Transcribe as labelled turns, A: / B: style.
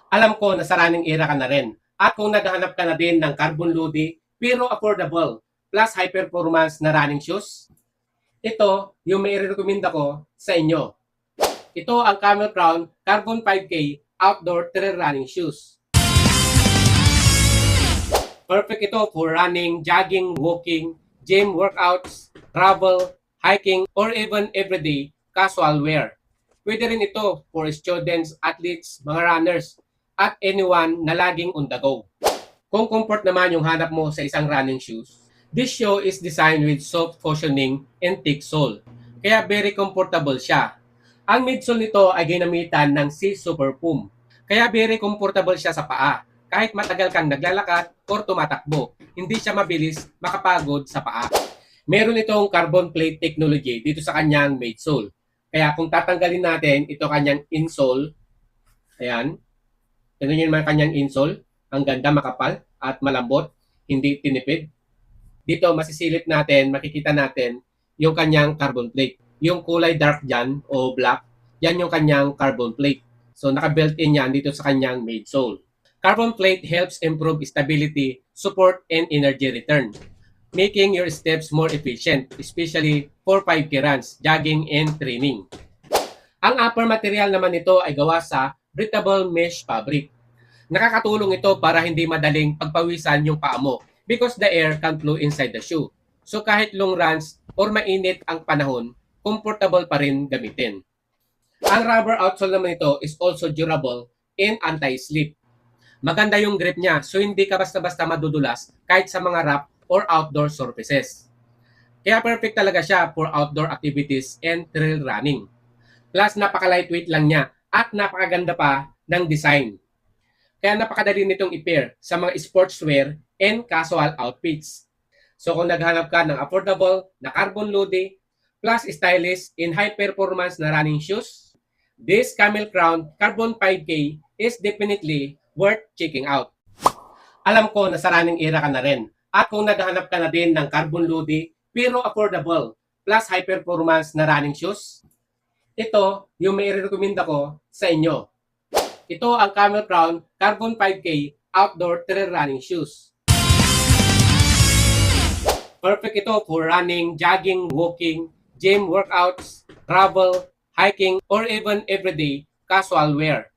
A: Alam ko na sa running era ka na rin. At kung naghahanap ka na din ng carbon lodi pero affordable plus high performance na running shoes, ito yung may recommend ako sa inyo. Ito ang Camel Crown Carbon 5K Outdoor Trail Running Shoes. Perfect ito for running, jogging, walking, gym workouts, travel, hiking, or even everyday casual wear. Pwede rin ito for students, athletes, mga runners, at anyone na laging on the go. Kung comfort naman yung hanap mo sa isang running shoes, this shoe is designed with soft cushioning and thick sole. Kaya very comfortable siya. Ang midsole nito ay ginamitan ng Sea Super Foam. Kaya very comfortable siya sa paa. Kahit matagal kang naglalakad or tumatakbo, hindi siya mabilis makapagod sa paa. Meron itong carbon plate technology dito sa kanyang midsole. Kaya kung tatanggalin natin ito kanyang insole, ayan, tignan nyo naman kanyang insole, ang ganda, makapal at malambot, hindi tinipid. Dito masisilip natin, makikita natin yung kanyang carbon plate. Yung kulay dark dyan o black, yan yung kanyang carbon plate. So naka-built-in yan dito sa kanyang midsole. Carbon plate helps improve stability, support, and energy return, making your steps more efficient, especially for 5K runs, jogging, and training. Ang upper material naman nito ay gawa sa breathable mesh fabric. Nakakatulong ito para hindi madaling pagpawisan yung paa mo because the air can flow inside the shoe. So kahit long runs or mainit ang panahon, comfortable pa rin gamitin. Ang rubber outsole naman ito is also durable and anti-slip. Maganda yung grip niya so hindi ka basta-basta madudulas kahit sa mga rough or outdoor surfaces. Kaya perfect talaga siya for outdoor activities and trail running. Plus napaka-lightweight lang niya at napakaganda pa ng design. Kaya napakadali nitong i-pair sa mga sportswear and casual outfits. So kung naghanap ka ng affordable na carbon lodi plus stylish in high performance na running shoes, this Camel Crown Carbon 5K is definitely worth checking out. Alam ko na sa running era ka na rin. At kung naghahanap ka na din ng carbon lodi pero affordable plus high performance na running shoes, ito yung may recommend ako sa inyo. Ito ang Camel Crown Carbon 5K Outdoor Trail Running Shoes. Perfect ito for running, jogging, walking, gym workouts, travel, hiking, or even everyday casual wear.